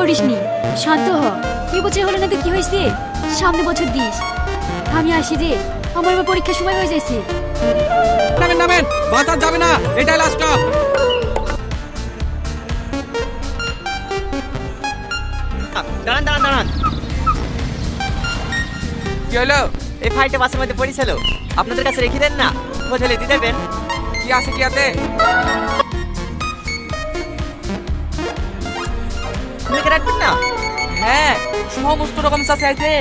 করিসনি, শান্ত হ। এই বছর হলো না তো কি হয়েছে, সামনে বছর দিস। আমি আসি রে, আমার আবার পরীক্ষার সময় হয়ে যাচ্ছে। নামেন নামেন, বাস আর যাবে না, এটাই লাস্ট স্টপ। দাঁড়ান দাঁড়ান দাঁড়ান, কি হলো? এই ফাইলটা বাসের মধ্যে পড়েছিল, আপনাদের কাছে রেখে দেন না, খোঁজ হলে দিয়ে দেবেন। কি আছে কি আছে? লিখে রাখবেন না? হ্যাঁ, সমস্ত রকম চাষে আছে,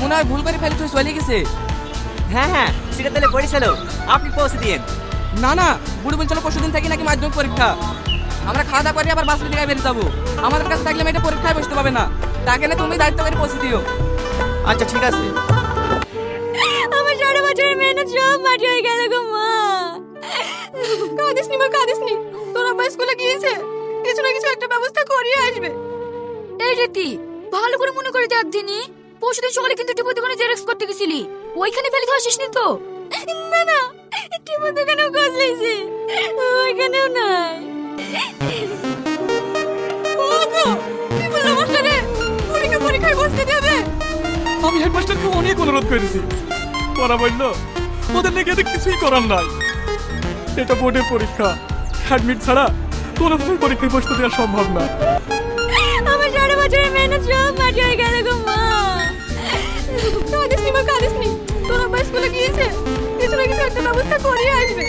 মনে হয় ভুল করে ফেলে তুই চলে গেছে। হ্যাঁ হ্যাঁ, সেটা তাহলে পড়েছিল, আপনি পৌঁছে দিন। না না, বুড়ি বলছিল পরশুদিন থেকে নাকি মাধ্যমিক পরীক্ষা। আমরা খাওয়া দাওয়া করে আবার বাস থেকে বেরিয়ে যাবো। আমাদের কাছে থাকলে মেয়েটা পরীক্ষায় বসতে পাবে না, তাকে না তুমি দায়িত্ব করে পৌঁছে দিও। আচ্ছা ঠিক আছে। আমার 12 বছরের মেহনত সব মাটি হয়ে গেল গো মা। কাঁদিস নি মা, কাঁদিস নি। তোর আব্বা স্কুলে গিয়েছে, কিছু না কিছু একটা ব্যবস্থা করিয়ে আসবে। এই রীতি, ভালো করে মনে করে দেখ দিনি, পরশুদিন সকালে কিন্তু টিপুর দোকানে জেরক্স করতে গেছিলি, ওইখানে ফেলে দিয়ে আসিসনি তো? না না, টিপুর দোকানেও খোঁজ লেগেছে, ওইখানেও নাই। ওগো, কি বললো মাস্টারে? পরীক্ষায় বসতে দেবে? আমি হেডমাস্টারকে অনেক অনুরোধ করেছি, ওরা বলল ওদের নাকি এতে কিছুই করার নাই। এটা বোর্ডের পরীক্ষা, অ্যাডমিট ছাড়া কোনোভাবে পরীক্ষায় বসতে দেওয়া সম্ভব না। আমার 12 বছরের মেহনত সব মাটি হয়ে গেল গো মা। কাঁদিস নি মা, কাঁদিস নি। তোর আব্বা স্কুলে গিয়েছে, কিছু না কিছু একটা ব্যবস্থা করিয়ে আসবে।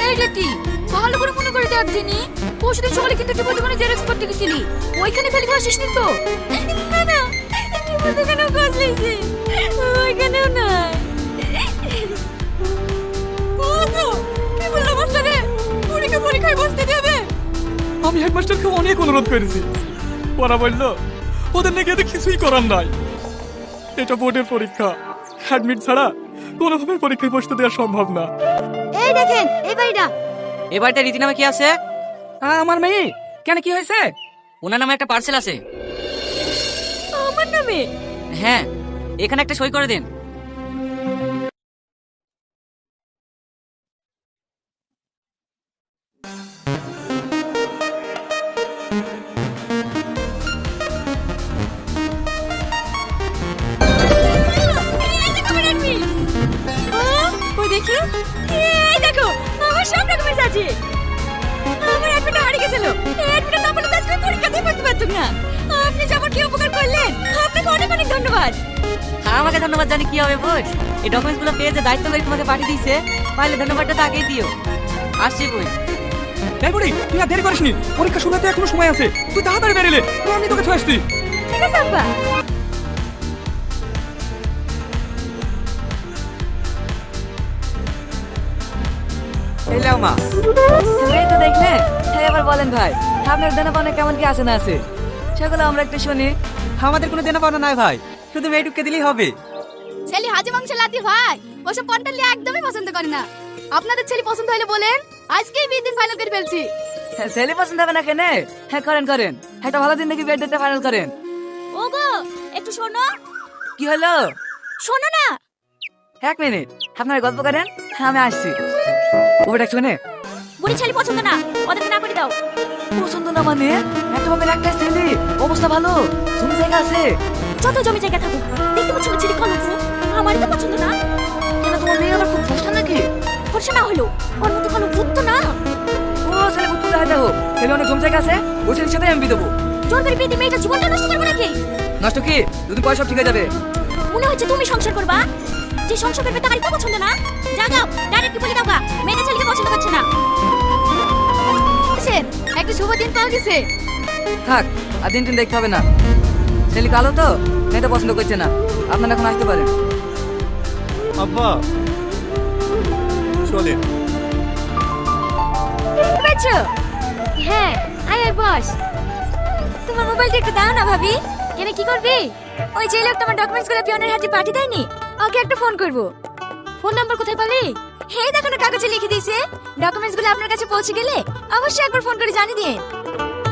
এই রীতি, ভালো করে মনে করে দেখ দিনি, পরশুদিন সকালে কিন্তু টিপুর দোকানে জেরক্স করতে গেছিলি, ওইখানে ফেলে দিয়ে আসিসনি তো? না না, টিপুর দোকানেও খোঁজ লেগেছে, ওইখানেও নাই। ওগো, কি বললো মাস্টারে? পরীক্ষায় বসতে দেবে? আমি হেডমাস্টারকে অনেক অনুরোধ করেছি, ওরা বলল ওদের নাকি এতে কিছুই করার নাই। এটা বোর্ডের পরীক্ষা, অ্যাডমিট ছাড়া কোনোভাবে পরীক্ষায় বসতে দেওয়া সম্ভব না। এই দেখেন, এই বাড়িটা। এ বাড়িতে রীতি নামে কি আছে? আমার মেয়ে কেন, কি হয়েছে? ওনার নামে একটা পার্সেল আছে। আমার নামে? হ্যাঁ, এখানে একটা সই করে দিন। ওই দেখি, এই দেখো, আমার সব ডকুমেন্টস আছে। আমার অ্যাডমিটটা হারিয়ে গেছিল, অ্যাডমিটটা না পেলে তো আজকে পরীক্ষাতেই বসতে পারতাম না। আপনি যে আমার কি উপকার করলেন, আপনাকে অনেক অনেক ধন্যবাদ। আমাকে ধন্যবাদ জানি কি হবে বুঝ, এই ডকুমেন্টস গুলো পেয়ে যে দায়িত্ব করে তোমাকে পাঠিয়ে দিয়েছে, পাইলে ধন্যবাদটা তো আগেই দিও। আসছি বুঝ। এই বুড়ি, তুই আর দেরি করিসনি, পরীক্ষা শুরু হতে এখনো সময় আছে, তুই তাড়াতাড়ি বেরিয়ে আমি তোকে ছুঁয়ে আসছি। ঠিক আছে আব্বা। এই লাও মা। এই তো দেখলে, এবার বলেন ভাই, আপনার দেনা পাওনা কেমন কি আছে না আছে, সেগুলো আমরা একটু শুনি। আমাদের কোনো দেনা পাওনা নাই ভাই, শুধু মেয়েটুককে দিলেই হবে। ছেলে হাজি মাংস লাতি ভাই, ওসব পন্টালি একদমই পছন্দ করে না। আপনাদের ছেলে পছন্দ হলে বলেন, আজকেই বিয়ে দিন ফাইনাল করে ফেলছি। ছেলে পছন্দ হবে না কেনে? হ্যাঁ করেন করেন, একটা ভালো দিন দেখি বিয়ের ডেটটা ফাইনাল করেন। ওগো, একটু শোনো। কি হলো? শোনো না। 1 মিনিট, আপনারা গল্প করেন, আমি আসছি। ওটা শুনে বুড়ি ছেলে পছন্দ না, ওদেরকে না করে দাও। পছন্দ না মানে? একটা বাপের একটা ছেলে, অবস্থা ভালো, জমি জায়গা আছে। যত জমি জায়গা থাকুক, দেখতে পাচ্ছ না ছেলে কলঙ্ক, আমারই তো পছন্দ না। কেন তোমার মেয়ে আবার খুব ফসটা নাকি? ফর্সা না হলো, ওর মতো কলঙ্ক ভূত তো না। ও ছেলে খুব পূজা হতে হোক, ছেলে অনেক জমি জায়গা আছে, ও ছেলের সাথে আমি বিয়ে দেবো। জোর করে বিয়ে দিয়ে মেয়েটা জীবনটা নষ্ট করবো নাকি? নষ্ট কি, যদি পয়সা সব ঠিক হয়ে যাবে। মনে হচ্ছে তুমি সংসার করবা, যে সংসার করবে তারই তো পছন্দ না। যাও, ডাইরেক্ট বলে দাও গা, মেয়েটা ছেলেকে পছন্দ করছে না। আসেন, একটা শুভ দিন পাওয়া গেছে। থাক, আর দিন দিন দেখতে হবে না, ছেলে কালো তো, মেয়েটা পছন্দ করছে না, আপনারা এখন আসতে পারেন। আব্বা চলেন। পেয়েছো? হ্যাঁ, আয় বস। তোমার মোবাইলটা একটু দাও না ভাবি। কেন, কি করবি? ওই যে লোক তোমার ডকুমেন্টস গুলো পিয়নের হাতে পাঠিয়ে দেয়নি, ওকে একটা ফোন করব। ফোন নাম্বার কোথায় পালি? হেই দেখো না, কাগজে লিখে দিয়েছে। ডকুমেন্টস গুলো আপনার কাছে পৌঁছে গেলে অবশ্যই একবার ফোন করে জানিয়ে দিন।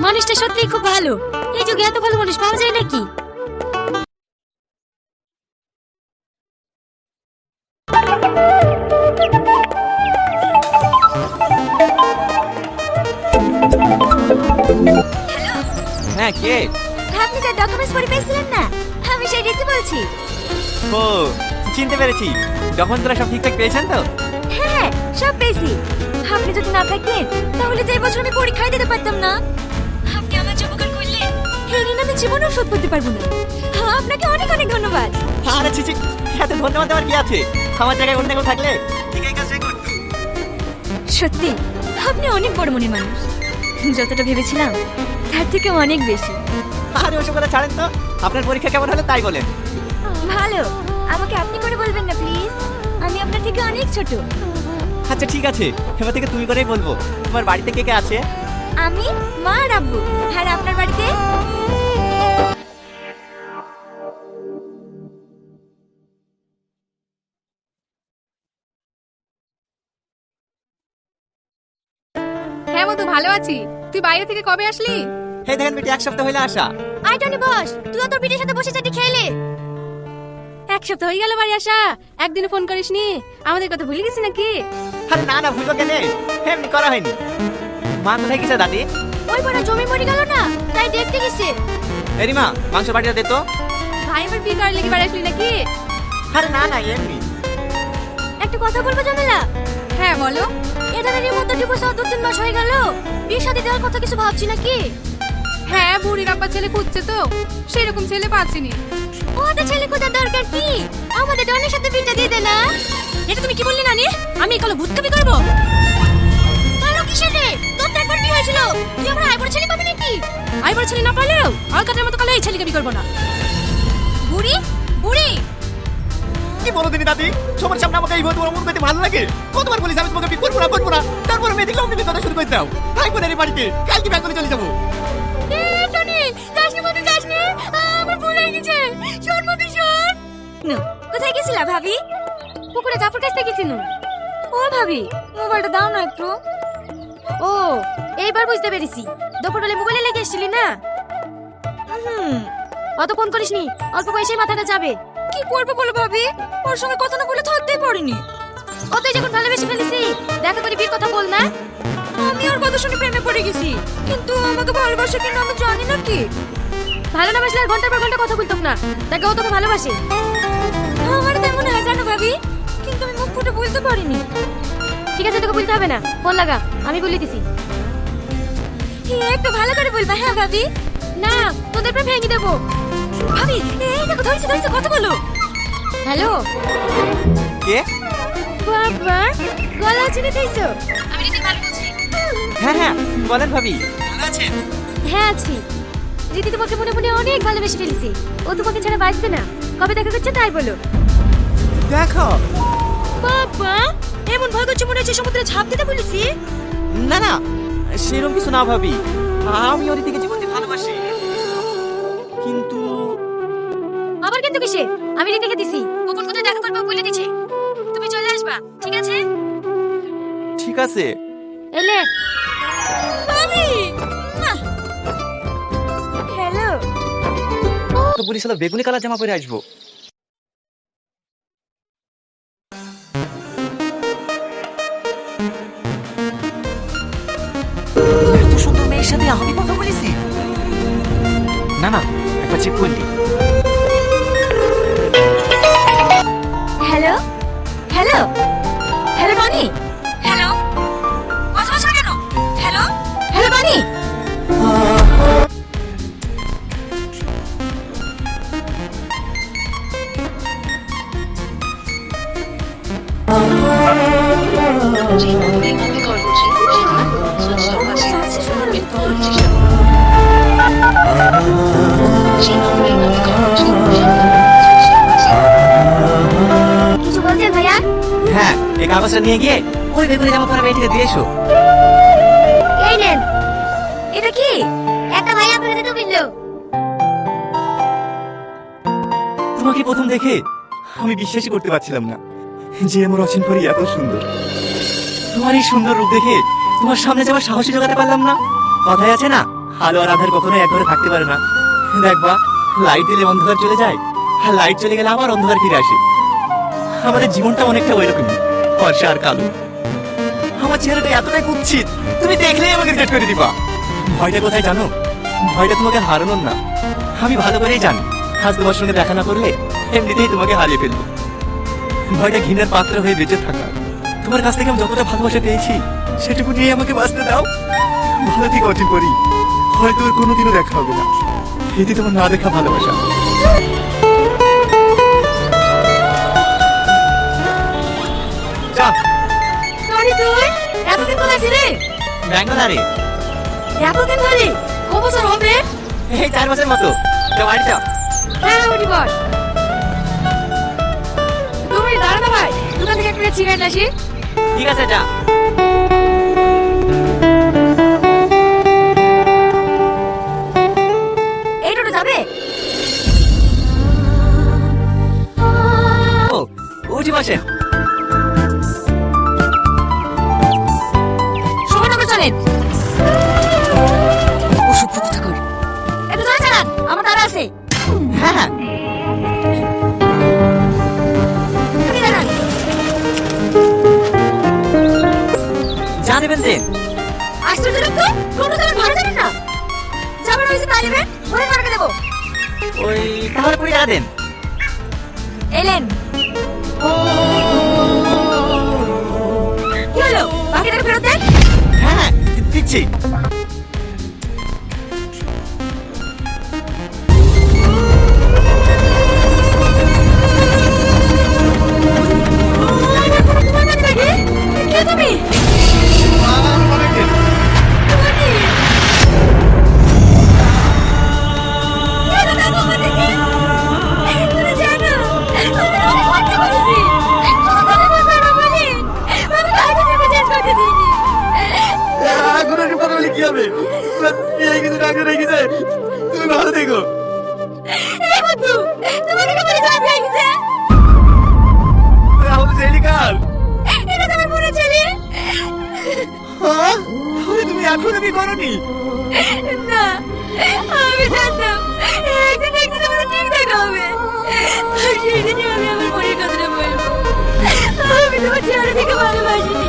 মানুষটা সত্যিই খুব ভালো, এই যুগে এত ভালো মানুষ পাওয়া যায় নাকি? হ্যাঁ কে? আপনি যে ডকুমেন্টস পড়ে পেয়েছিলেন না, আমি সেই রীতি বলছি। ও চিনতে পেরেছি, ডকুমেন্টগুলো সব ঠিকঠাক পেয়েছেন তো? হ্যাঁ, সব পেয়েছি। আপনি যদি না থাকতেন তাহলে তো এই বছর আমি পরীক্ষায় দিতে পারতাম না। আপনি আমার যে উপকার করলেন এই ঋণ আমি জীবনেও শোধ করতে পারবো না। আপনাকে অনেক অনেক ধন্যবাদ। আরে ছি, এত ধন্যবাদ দেওয়ার কি আছে? আমার জায়গায় অন্য কেউ থাকলে ঠিক এই কাজটাই করতো। সত্যি আপনি অনেক বড় মনের মানুষ, যতটা ভেবেছিলাম তার থেকে অনেক বেশি। আরে ওসব কথা ছাড়েন তো, আপনার পরীক্ষা কেমন হলো তাই বলেন। ভালো, আমাকে আপনি করে বলবেন না প্লিজ, আমি আপনার থেকে অনেক ছোট। আচ্ছা ঠিক আছে, এবার থেকে তুমি করেই বলবো। তোমার বাড়িতে কে কে আছে? আমি, মা আর আব্বু। আর আপনার বাড়িতে? হ্যাঁ মধু, ভালো আছি। তুই বাইরে থেকে কবে আসলি? এই দেখেন বেটি, এক সপ্তাহ হইলে আসা। আই টনি বস, তুই তোর পিঠের সাথে বসে চাটি খেলে। এক সপ্তাহ হয়ে গেল বাড়ি আসা, একদিনও ফোন করিসনি। আমাদের কথা ভুলে গেছি নাকি? আরে না না, ভুলবো কেন, এমনি করা হয়নি। মা কোথায় গেছে দাদি? ওই বড় জমি মরে গেল না, তাই দেখতে গেছে। এরি মা, মাংস বাটিটা দে তো। ভাই আমার বিয়ে করার লেগে বাড়ি আসলি নাকি? আরে না না, এমনি। একটা কথা বলবো জামেলা? হ্যাঁ বলো। এদারের মতো ডিভোর্স 2-3 মাস হয়ে গেল, বিয়ে শাদী দেওয়ার কথা কিছু ভাবছি নাকি? হ্যাঁ, বুড়ির আব্বা ছেলে খুঁজছে তো, সেরকম ছেলে পাচ্ছিনি। ওদের ছেলে খোঁজার দরকার কি? আমাদের ডনের সাথে বিয়েটা দিয়ে দে না। এটা তুমি কি বললি নানি? আমি কালো ভূতকাবি করবো? কালো কিসের রে? তোর তো একবার বিয়ে হয়েছিল, তুই আমার আইবড় ছেলে পাবি নাকি? আইবার ছেলে না পারলেও আলকাটার মতো কালো এই ছেলেকে বিয়ে করবো না। বুড়ি বুড়ি কি বলো তুমি দাদি? সবার সামনে আমাকে এই তোমার মন পেতে ভালো লাগে? কতবার বলিস আমি তোমাকে বিয়ে করবো না করবো না, তারপরে মেয়েদিকে অমনি কথা শুরু করে দাও। তাই করে এই বাড়িতে কালকে ব্যাগ করে চলে যাবো। এ টনি, যাসনি মতো যাসনি, আমার ভুল হয়ে গেছে। শোন মতো শোন। কোথায় গেছিলা ভাবি? পুকুরে কাপড় কাচতে গেছিনু। ও ভাবি, মোবাইলটা দাও না একটু। ও, এইবার বুঝতে পেরেছি, দুপুরবেলা মোবাইলে লেগে এসেছিলি না? অত ফোন করিসনি, অল্প বয়সে মাথাটা যাবে। কি করবো বলো ভাবি, ওর সঙ্গে কথা না বলে থাকতেই পারিনি। ও তুই যখন ভালোবেসে ফেলেছি, দেখা করে বিয়ের কথা বল না। আমি ওর কথা শুনে প্রেমে পড়ে গেছি, কিন্তু আমাকে ভালোবাসে কিনা আমি জানি না। কি ভালো না বাসলে আর ঘন্টার পর ঘন্টা কথা বলতাম না, তাকে ও তোকে ভালোবাসে। আমার তাই মনে হয় জানো ভাবি, কিন্তু আমি মুখ ফুটে বলতে পারিনি। ঠিক আছে, তোকে বলতে হবে না, ফোন লাগা, আমি বলে দিছি। একটু ভালো করে বলবা। হ্যাঁ ভাবি, না তোদের প্রেম ভেঙে দেবো। ভাবি এই দেখো, ধরেছে ধরেছে, কথা বলো। হ্যালো কে? বাবা, গলা চিনে দিয়েছো? আমি রীতি ভালো বলছি। হ্যাঁ হ্যাঁ, বলেন ভাবি, ভালো আছেন? হ্যাঁ আছি। রীতি তোমাকে মনে মনে অনেক ভালোবেসে ফেলেছি, ও তোমাকে ছাড়া বাঁচবে না। কবে দেখা করছে তাই বলো। দেখো। বাবা, এমন ভয় করছে মনে হচ্ছে সমুদ্রে ঝাঁপ দিতে বলেছি। না না, সেরকম কিছু না ভাবি, আমি ওর দিকে জীবনকে ভালোবাসি। কিন্তু আবার কিন্তু কিসে? আমি রীতিকে দিছি, কখন কোথায় দেখা করবো বলে দিছি। তুমি চলে আসবা, ঠিক আছে? ঠিক আছে। এলে ভাবি। হ্যালো। তো পুলিশ হলো বেগুনি কালার জামা পরে আসবো। এত সুন্দর মেয়ের সাথে আমি কথা বলেছি? না না, একবার চেক করলি। Hello hello hello Tony. Hello, কথা বলছো কেন? Hello hello Tony. কিছু বলছেন ভাইয়া? হ্যাঁ, এই কাগজটা নিয়ে গিয়ে ওই বেগুনি জামা পরা মেয়েটিকে দিয়ে এসো। এই নেন। এটা কি? একটা ভাইয়া আপনাকে দিতে বললো। তোমাকে প্রথম দেখে আমি বিশ্বাসই করতে পারছিলাম না যে আমার অচিন পরি এত সুন্দর। তোমার এই সুন্দর রূপ দেখে তোমার সামনে যাওয়ার সাহসী জোগাতে পারলাম না। কথায় আছে না, আলো আর আধার কখনো এক ঘরে থাকতে পারে না। দেখবা, লাইট দিলে অন্ধকার চলে যায়, আর লাইট চলে গেলে আবার অন্ধকার ফিরে আসে। আমাদের জীবনটা অনেকটা ওই রকমই, ফর্সা আর কালো। আমার চেহারাটা এতটাই কুৎসিত, তুমি দেখলেই আমাকে রিজেক্ট করে দিবা। ভয়টা কোথায় জানো? ভয়টা তোমাকে হারানোর না, আমি ভালো করেই জানি আজ তোমার সঙ্গে দেখা না করলে এমনিতেই তোমাকে হারিয়ে ফেলবো। ভয়টা ঘৃণার পাত্র হয়ে বেঁচে থাকা। তোমার কাছ থেকে আমি যতটা ভালোবাসা পেয়েছি সেটুকু নিয়ে আমাকে বাঁচতে দাও। ভালো থেকে অর্জন করি, হয়তো ওর কোনোদিনও দেখা হবে না। এতে তোমার না দেখা ভালোবাসা। চাপ টনি তুই এতদিন কোথায় ছিলি? ব্যাঙ্গালোরে এতদিন ধরে ক বছর হবে? এই 4 বছর মতো। তো বাড়ি যাও। হ্যাঁ উঠি বল। তুমি দাঁড়া না ভাই, দোকান থেকে একটা সিগারেট আসি। ঠিক আছে যা। এই টোটো যাবে? ও উঠি বসে। সময় নগর চলেন। ওষুধ প্রতিষ্ঠা কর। একটু জোরে চালান, আমার তারা আছে। হ্যাঁ হ্যাঁ। আপনি দাঁড়ান। জানেবেন যে আশ্চর্য লোক তো, কোনো যাবেন ভাড়া যাবেন না। যাবেন হয়েছে তাই নেবেন, ওই মার্কে দেবো। ওই তাহলে 20 টাকা দেন। এলেন। কি হলো? বাকি টাকা ফেরত দেন। হ্যাঁ হ্যাঁ দিচ্ছি। তোমার বাড়ি নাকি? কে তুমি? কি হবে? কিছু ডাক্তার রেখেছে। তুমি ভালো থেকো। তাহলে ছেলে কার? হ্যাঁ? তাহলে তুমি এখনো কি করনি? না, আমি জানতাম একদিন আমাদের ঠিক দেখা হবে। সেই দিনই আমি আমার মনের কথাটা বলবো। আমি তোমার চেহারা থেকে ভালোবাসিনি।